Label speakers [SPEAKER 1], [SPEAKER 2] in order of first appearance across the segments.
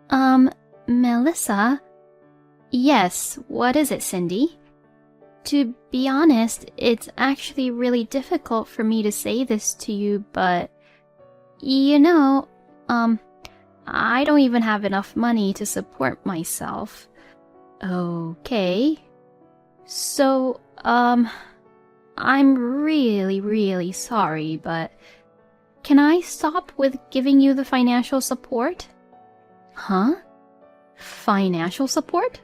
[SPEAKER 1] Um, Melissa? Yes, what is it, Cindy? To be honest, it's actually really difficult for me to say this to you, but... You know, I don't even have enough money to support myself. Okay. So, I'm really sorry, but... Can I stop with giving you the financial support? Huh? Financial support?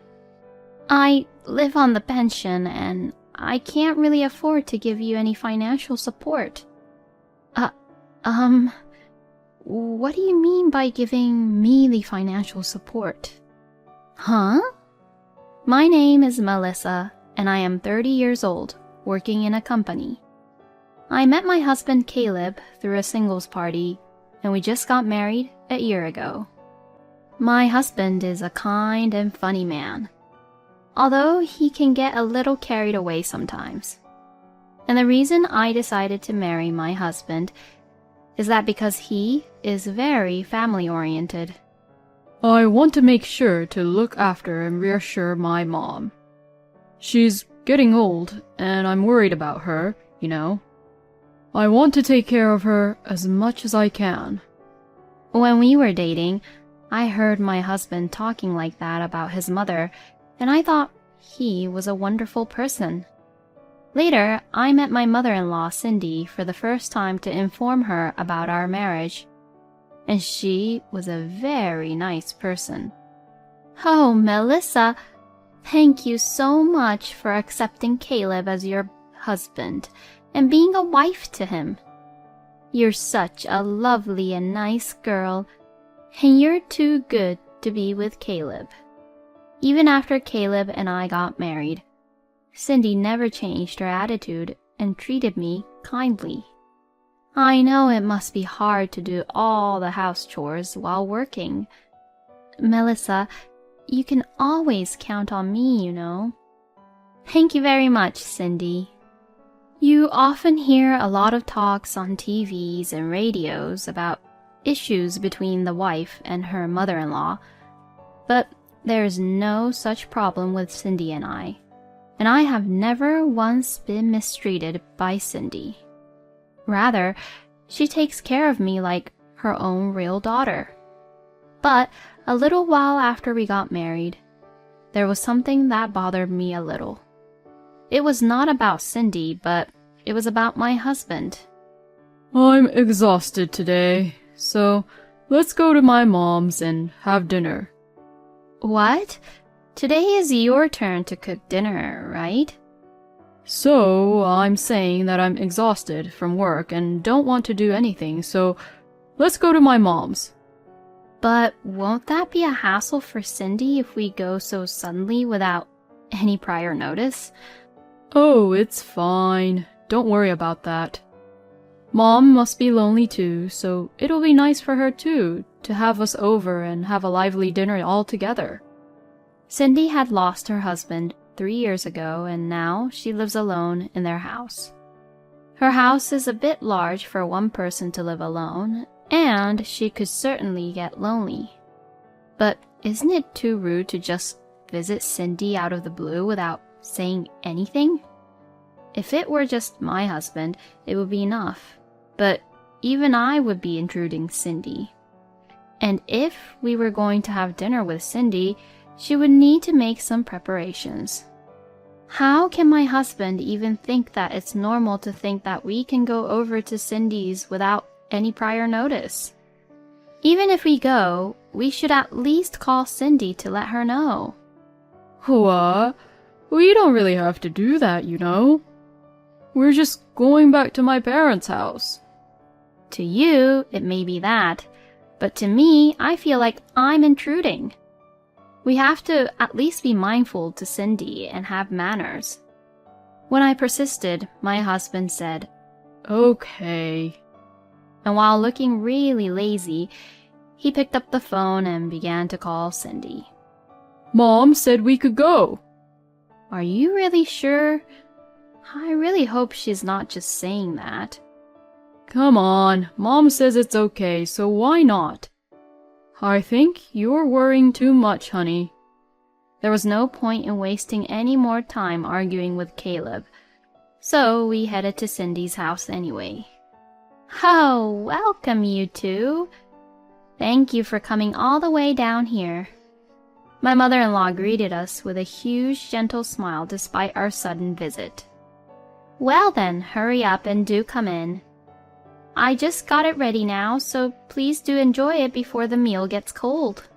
[SPEAKER 1] I live on the pension, and I can't really afford to give you any financial support. What do you mean by giving me the financial support? Huh? My name is Melissa, and I am 30 years old, working in a company. I met my husband Caleb through a singles party, and we just got married a year ago. My husband is a kind and funny man, although he can get a little carried away sometimes. And the reason I decided to marry my husband is that because he is very family-oriented.
[SPEAKER 2] I want to make sure to look after and reassure my mom. She's getting old, and I'm worried about her, you know. I want to take care of her as much as I can.
[SPEAKER 1] When we were dating, I heard my husband talking like that about his mother, and I thought he was a wonderful person. Later, I met my mother-in-law, Cindy, for the first time to inform her about our marriage, and she was a very nice person. Oh, Melissa, thank you so much for accepting Caleb as your husband and being a wife to him. You're such a lovely and nice girl, and you're too good to be with Caleb. Even after Caleb and I got married, Cindy never changed her attitude and treated me kindly. I know it must be hard to do all the house chores while working. Melissa, you can always count on me, you know. Thank you very much, Cindy. You often hear a lot of talks on TVs and radios about issues between the wife and her mother-in-law, but there's no such problem with Cindy and I have never once been mistreated by Cindy. Rather, she takes care of me like her own real daughter. But a little while after we got married, there was something that bothered me a little. It was not about Cindy, but it was about my husband.
[SPEAKER 2] I'm exhausted today, so let's go to my mom's and have dinner.
[SPEAKER 1] What? Today is your turn to cook dinner, right?
[SPEAKER 2] So, I'm saying that I'm exhausted from work and don't want to do anything, so let's go to my mom's.
[SPEAKER 1] But won't that be a hassle for Cindy if we go so suddenly without any prior notice?
[SPEAKER 2] Oh, it's fine. Don't worry about that. Mom must be lonely too, so it'll be nice for her too to have us over and have a lively dinner all together.
[SPEAKER 1] Cindy had lost her husband 3 years ago, and now she lives alone in their house. Her house is a bit large for one person to live alone, and she could certainly get lonely. But isn't it too rude to just visit Cindy out of the blue without saying anything? If it were just my husband, it would be enough, but even I would be intruding Cindy. And if we were going to have dinner with Cindy, she would need to make some preparations. How can my husband even think that it's normal to think that we can go over to Cindy's without any prior notice? Even if we go, we should at least call Cindy to let her know.
[SPEAKER 2] What? We don't really have to do that, you know. We're just going back to my parents' house.
[SPEAKER 1] To you, it may be that, but to me, I feel like I'm intruding. We have to at least be mindful to Cindy and have manners. When I persisted, my husband said,
[SPEAKER 2] Okay.
[SPEAKER 1] And while looking really lazy, he picked up the phone and began to call Cindy.
[SPEAKER 2] Mom said we could go.
[SPEAKER 1] Are you really sure? I really hope she's not just saying that.
[SPEAKER 2] Come on, Mom says it's okay, so why not? I think you're worrying too much, honey.
[SPEAKER 1] There was no point in wasting any more time arguing with Caleb, so we headed to Cindy's house anyway. Oh, welcome you two. Thank you for coming all the way down here. My mother-in-law greeted us with a huge, gentle smile despite our sudden visit. Well then, hurry up and do come in. I just got it ready now, so please do enjoy it before the meal gets cold.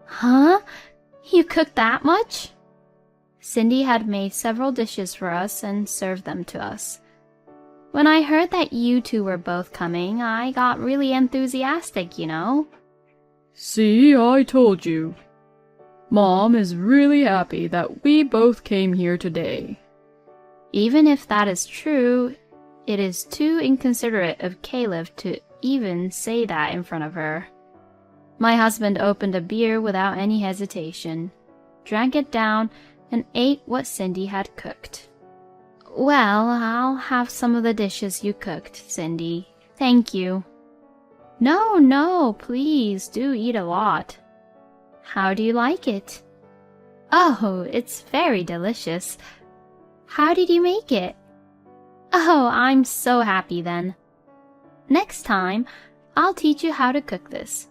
[SPEAKER 1] Huh? You cooked that much? Cindy had made several dishes for us and served them to us. When I heard that you two were both coming, I got really enthusiastic, you know.
[SPEAKER 2] See, I told you. Mom is really happy that we both came here today.
[SPEAKER 1] Even if that is true, it is too inconsiderate of Caleb to even say that in front of her. My husband opened a beer without any hesitation, drank it down, and ate what Cindy had cooked. Well, I'll have some of the dishes you cooked, Cindy. Thank you. No, please do eat a lot. How do you like it? Oh, it's very delicious. How did you make it? Oh, I'm so happy then. Next time, I'll teach you how to cook this.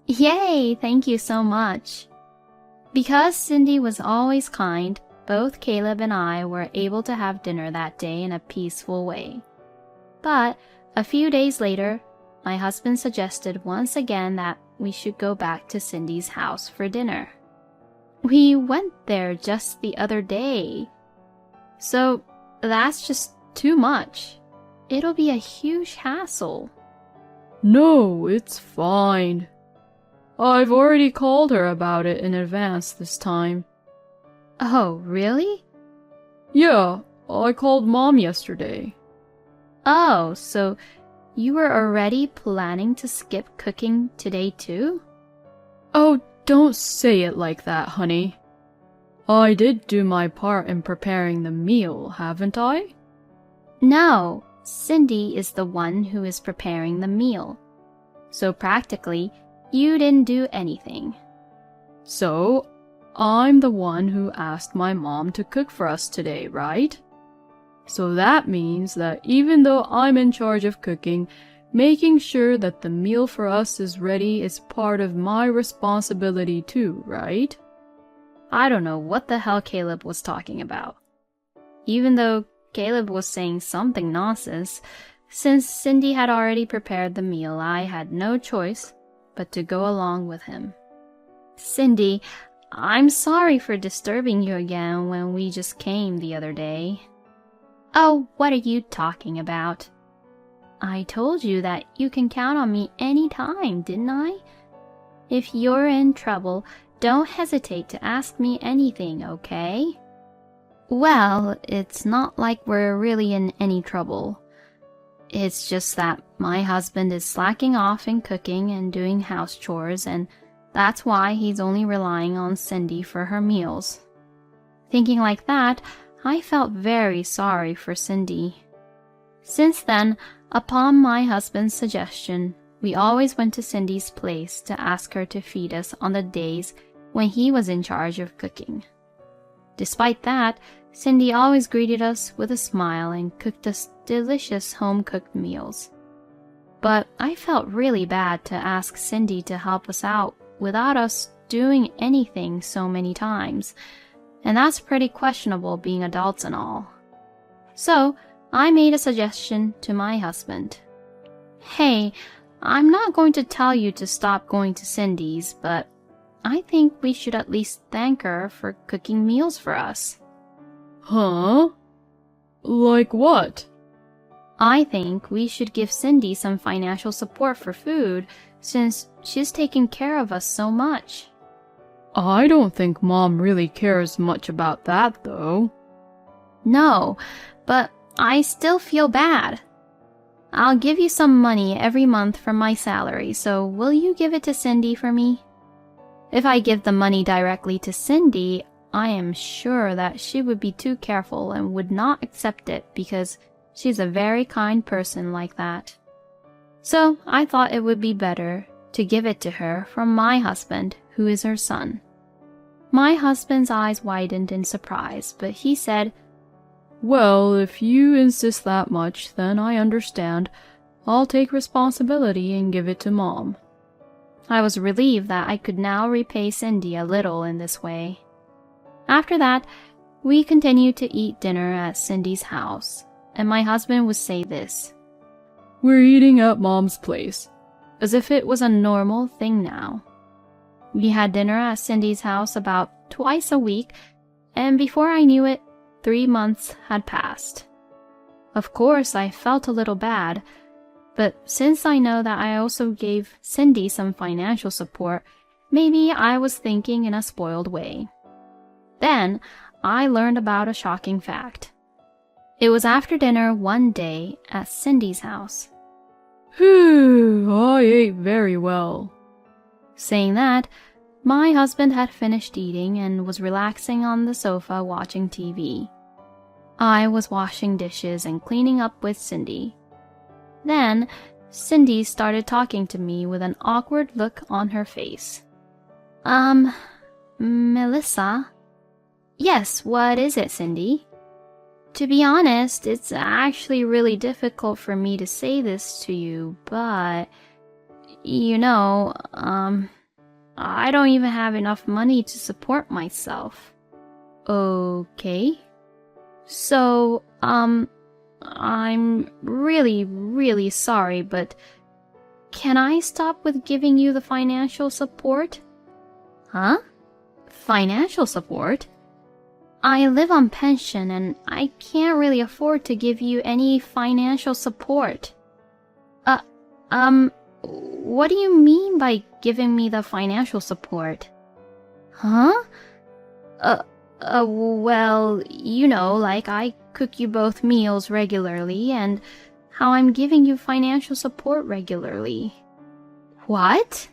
[SPEAKER 1] Yay, thank you so much. Because Cindy was always kind, both Caleb and I were able to have dinner that day in a peaceful way. But a few days later, my husband suggested once again that we should go back to Cindy's house for dinner. We went there just the other day. So that's just too much. It'll be a huge hassle.
[SPEAKER 2] No, it's fine. I've already called her about it in advance this time.
[SPEAKER 1] Oh, really?
[SPEAKER 2] Yeah, I called Mom yesterday.
[SPEAKER 1] Oh, so you were already planning to skip cooking today too?
[SPEAKER 2] Oh, don't say it like that, honey. I did do my part in preparing the meal, haven't I?
[SPEAKER 1] No, Cindy is the one who is preparing the meal. So practically, you didn't do anything.
[SPEAKER 2] So, I'm the one who asked my mom to cook for us today, right? So that means that even though I'm in charge of cooking, making sure that the meal for us is ready is part of my responsibility too, right?
[SPEAKER 1] I don't know what the hell Caleb was talking about. Even though Caleb was saying something nonsense, since Cindy had already prepared the meal, I had no choice but to go along with him. Cindy, I'm sorry for disturbing you again when we just came the other day. Oh, what are you talking about? I told you that you can count on me any time, didn't I? If you're in trouble, don't hesitate to ask me anything, okay? Well, it's not like we're really in any trouble. It's just that my husband is slacking off in cooking and doing house chores, and that's why he's only relying on Cindy for her meals. Thinking like that, I felt very sorry for Cindy. Since then, upon my husband's suggestion, we always went to Cindy's place to ask her to feed us on the days when he was in charge of cooking. Despite that, Cindy always greeted us with a smile and cooked us delicious home-cooked meals. But I felt really bad to ask Cindy to help us out without us doing anything so many times, and that's pretty questionable being adults and all. So I made a suggestion to my husband. Hey, I'm not going to tell you to stop going to Cindy's, but I think we should at least thank her for cooking meals for us.
[SPEAKER 2] Huh? Like what?
[SPEAKER 1] I think we should give Cindy some financial support for food, since she's taken care of us so much.
[SPEAKER 2] I don't think Mom really cares much about that, though.
[SPEAKER 1] No, but I still feel bad. I'll give you some money every month from my salary, so will you give it to Cindy for me? If I give the money directly to Cindy, I am sure that she would be too careful and would not accept it because she's a very kind person like that. So I thought it would be better to give it to her from my husband, who is her son. My husband's eyes widened in surprise, but he said,
[SPEAKER 2] "Well, if you insist that much, then I understand. I'll take responsibility and give it to Mom."
[SPEAKER 1] I was relieved that I could now repay Cindy a little in this way. After that, we continued to eat dinner at Cindy's house, and my husband would say this:
[SPEAKER 2] "We're eating at Mom's place,"
[SPEAKER 1] as if it was a normal thing now. We had dinner at Cindy's house about twice a week, and before I knew it, 3 months had passed. Of course, I felt a little bad, but since I know that I also gave Cindy some financial support, maybe I was thinking in a spoiled way. Then, I learned about a shocking fact. It was after dinner one day at Cindy's house.
[SPEAKER 2] "Phew, I ate very well."
[SPEAKER 1] Saying that, my husband had finished eating and was relaxing on the sofa watching TV. I was washing dishes and cleaning up with Cindy. Then, Cindy started talking to me with an awkward look on her face. Melissa? Yes, what is it, Cindy? To be honest, it's actually really difficult for me to say this to you, but, I don't even have enough money to support myself. Okay. So, I'm really sorry, but can I stop with giving you the financial support? Huh? Financial support? I live on pension and I can't really afford to give you any financial support. What do you mean by giving me the financial support? Huh? Well, like I cook you both meals regularly and how I'm giving you financial support regularly. What?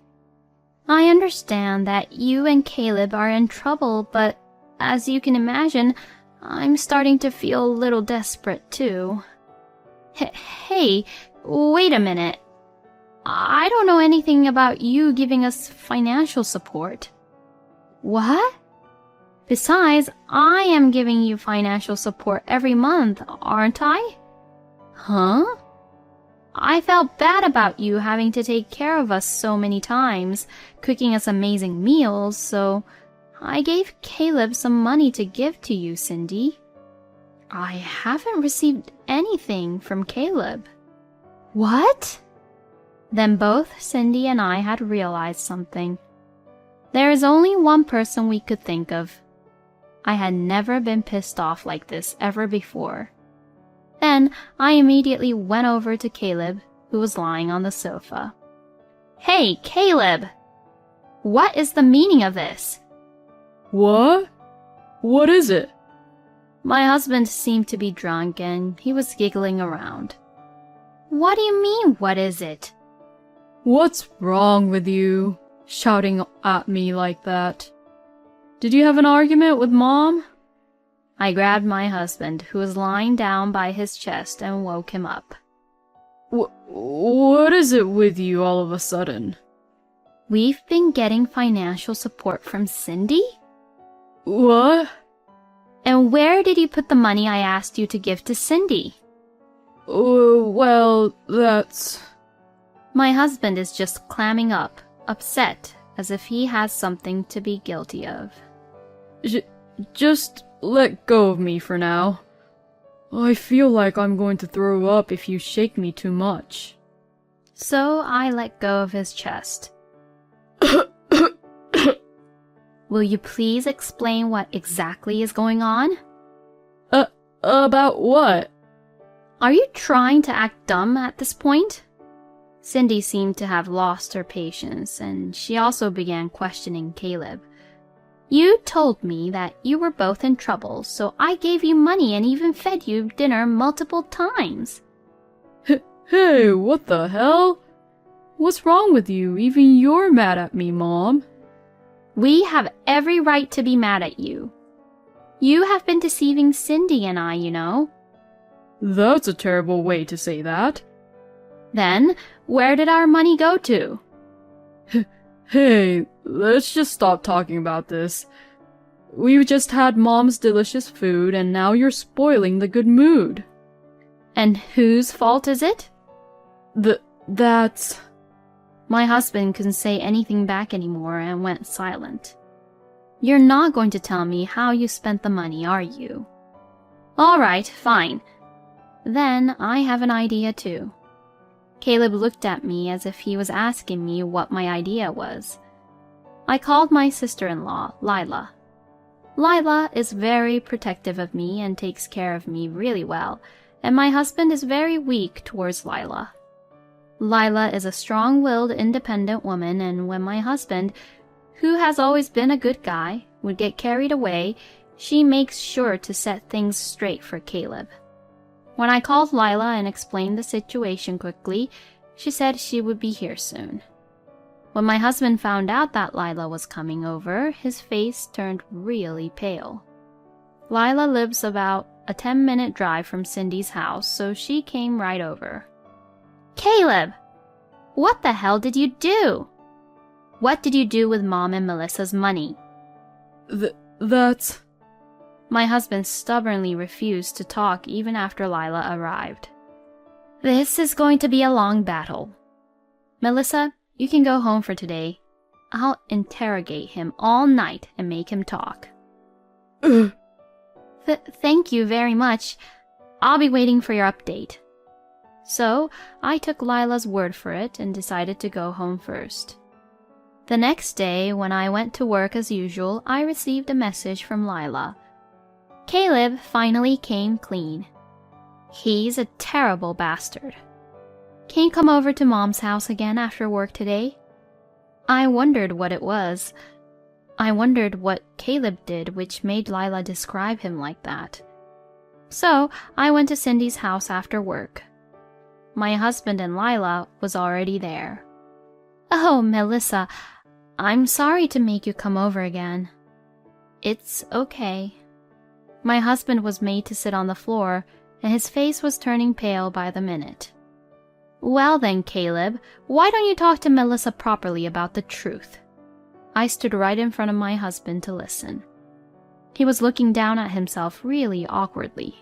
[SPEAKER 1] I understand that you and Caleb are in trouble, but as you can imagine, I'm starting to feel a little desperate too. Hey, wait a minute. I don't know anything about you giving us financial support. What? Besides, I am giving you financial support every month, aren't I? Huh? I felt bad about you having to take care of us so many times, cooking us amazing meals, so I gave Caleb some money to give to you, Cindy. I haven't received anything from Caleb. What? Then both Cindy and I had realized something. There is only one person we could think of. I had never been pissed off like this ever before. Then I immediately went over to Caleb, who was lying on the sofa. Hey, Caleb! What is the meaning of this?
[SPEAKER 2] What? What is it?
[SPEAKER 1] My husband seemed to be drunk and he was giggling around. What do you mean, what is it?
[SPEAKER 2] What's wrong with you? Shouting at me like that. Did you have an argument with Mom?
[SPEAKER 1] I grabbed my husband, who was lying down by his chest, and woke him up.
[SPEAKER 2] What is it with you all of a sudden?
[SPEAKER 1] We've been getting financial support from Cindy?
[SPEAKER 2] What?
[SPEAKER 1] And where did you put the money I asked you to give to Cindy?
[SPEAKER 2] Well, that's...
[SPEAKER 1] My husband is just clamming up, upset, as if he has something to be guilty of.
[SPEAKER 2] Just let go of me for now. I feel like I'm going to throw up if you shake me too much.
[SPEAKER 1] So I let go of his chest. Will you please explain what exactly is going on?
[SPEAKER 2] About what?
[SPEAKER 1] Are you trying to act dumb at this point? Cindy seemed to have lost her patience, and she also began questioning Caleb. You told me that you were both in trouble, so I gave you money and even fed you dinner multiple times.
[SPEAKER 2] Hey, what the hell? What's wrong with you? Even you're mad at me, Mom.
[SPEAKER 1] We have every right to be mad at you. You have been deceiving Cindy and I, you know.
[SPEAKER 2] That's a terrible way to say that.
[SPEAKER 1] Then, where did our money go to?
[SPEAKER 2] Hey, let's just stop talking about this. We've just had Mom's delicious food, and now you're spoiling the good mood.
[SPEAKER 1] And whose fault is it?
[SPEAKER 2] That's...
[SPEAKER 1] My husband couldn't say anything back anymore and went silent. You're not going to tell me how you spent the money, are you? All right, fine. Then I have an idea too. Caleb looked at me as if he was asking me what my idea was. I called my sister-in-law, Lila. Lila is very protective of me and takes care of me really well, and my husband is very weak towards Lila. Lila is a strong-willed, independent woman, and when my husband, who has always been a good guy, would get carried away, she makes sure to set things straight for Caleb. When I called Lila and explained the situation quickly, she said she would be here soon. When my husband found out that Lila was coming over, his face turned really pale. Lila lives about a 10-minute drive from Cindy's house, so she came right over. Caleb! What the hell did you do? What did you do with Mom and Melissa's money?
[SPEAKER 2] That's...
[SPEAKER 1] My husband stubbornly refused to talk even after Lila arrived. This is going to be a long battle. Melissa, you can go home for today. I'll interrogate him all night and make him talk. Thank you very much. I'll be waiting for your update. So, I took Lila's word for it and decided to go home first. The next day, when I went to work as usual, I received a message from Lila. Caleb finally came clean. He's a terrible bastard. Can you come over to Mom's house again after work today? I wondered what it was. I wondered what Caleb did which made Lila describe him like that. So, I went to Cindy's house after work. My husband and Lila was already there. Oh, Melissa, I'm sorry to make you come over again. It's okay. My husband was made to sit on the floor, and his face was turning pale by the minute. Well then, Caleb, why don't you talk to Melissa properly about the truth? I stood right in front of my husband to listen. He was looking down at himself really awkwardly.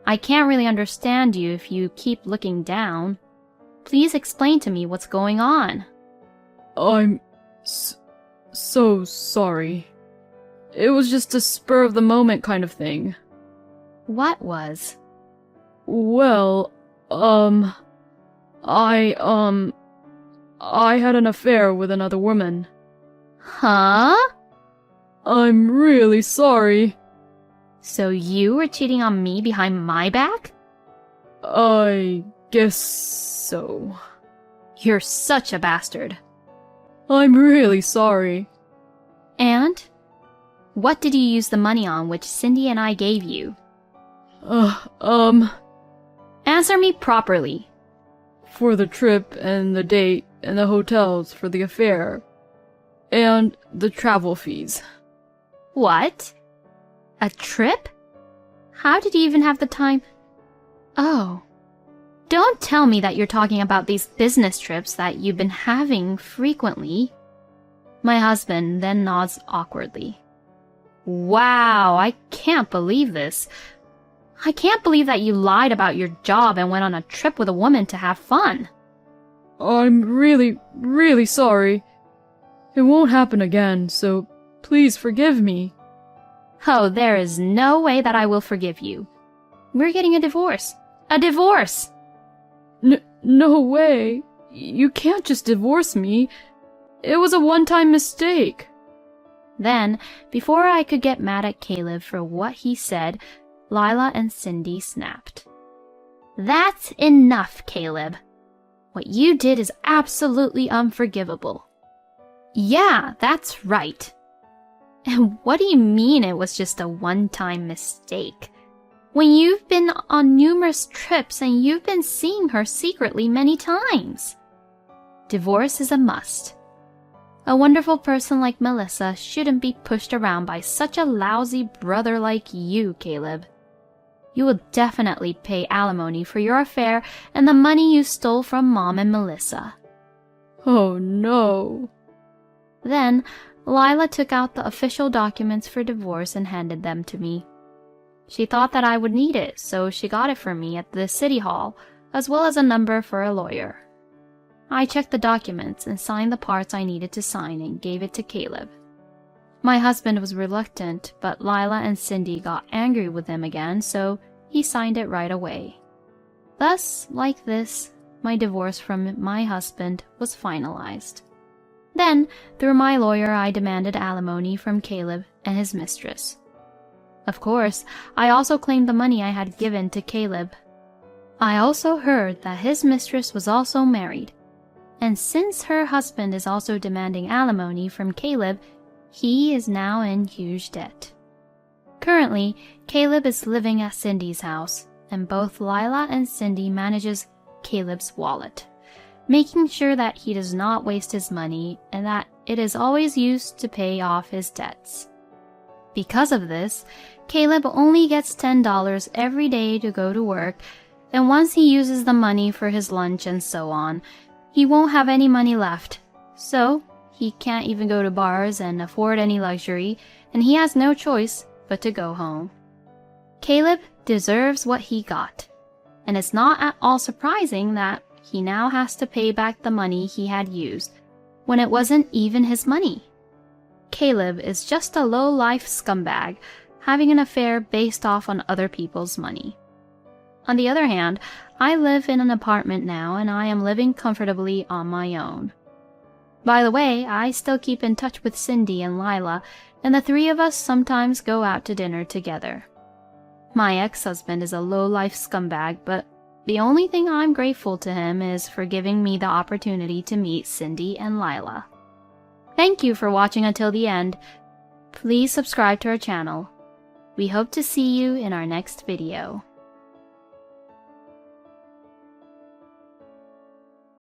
[SPEAKER 1] I can't really understand you if you keep looking down. Please explain to me what's going on.
[SPEAKER 2] I'm so sorry. It was just a spur-of-the-moment kind of thing.
[SPEAKER 1] What was?
[SPEAKER 2] Well, I had an affair with another woman.
[SPEAKER 1] Huh?
[SPEAKER 2] I'm really sorry.
[SPEAKER 1] So you were cheating on me behind my back?
[SPEAKER 2] I guess so.
[SPEAKER 1] You're such a bastard.
[SPEAKER 2] I'm really sorry.
[SPEAKER 1] And? What did you use the money on which Cindy and I gave you? Answer me properly.
[SPEAKER 2] For the trip and the date and the hotels for the affair. And the travel fees.
[SPEAKER 1] What? A trip? How did you even have the time? Oh. Don't tell me that you're talking about these business trips that you've been having frequently. My husband then nods awkwardly. Wow, I can't believe this. I can't believe that you lied about your job and went on a trip with a woman to have fun.
[SPEAKER 2] I'm really sorry. It won't happen again, so please forgive me.
[SPEAKER 1] Oh, there is no way that I will forgive you. We're getting a divorce. A divorce!
[SPEAKER 2] No way. You can't just divorce me. It was a one-time mistake.
[SPEAKER 1] Then, before I could get mad at Caleb for what he said, Lila and Cindy snapped. That's enough, Caleb. What you did is absolutely unforgivable. Yeah, that's right. And what do you mean it was just a one-time mistake? When you've been on numerous trips and you've been seeing her secretly many times. Divorce is a must. A wonderful person like Melissa shouldn't be pushed around by such a lousy brother like you, Caleb. You will definitely pay alimony for your affair and the money you stole from Mom and Melissa.
[SPEAKER 2] Oh no.
[SPEAKER 1] Then, Lila took out the official documents for divorce and handed them to me. She thought that I would need it, so she got it for me at the city hall, as well as a number for a lawyer. I checked the documents and signed the parts I needed to sign and gave it to Caleb. My husband was reluctant, but Lila and Cindy got angry with him again, so he signed it right away. Thus, like this, my divorce from my husband was finalized. Then, through my lawyer, I demanded alimony from Caleb and his mistress. Of course, I also claimed the money I had given to Caleb. I also heard that his mistress was also married, and since her husband is also demanding alimony from Caleb, he is now in huge debt. Currently, Caleb is living at Cindy's house, and both Lila and Cindy manages Caleb's wallet, making sure that he does not waste his money and that it is always used to pay off his debts. Because of this, Caleb only gets $10 every day to go to work, and once he uses the money for his lunch and so on, he won't have any money left. So, he can't even go to bars and afford any luxury, and he has no choice but to go home. Caleb deserves what he got, and it's not at all surprising that he now has to pay back the money he had used when it wasn't even his money. Caleb is just a low-life scumbag, having an affair based off on other people's money. On the other hand, I live in an apartment now and I am living comfortably on my own. By the way, I still keep in touch with Cindy and Lila, and the three of us sometimes go out to dinner together. My ex-husband is a low-life scumbag, but the only thing I'm grateful to him is for giving me the opportunity to meet Cindy and Lila. Thank you for watching until the end. Please subscribe to our channel. We hope to see you in our next video.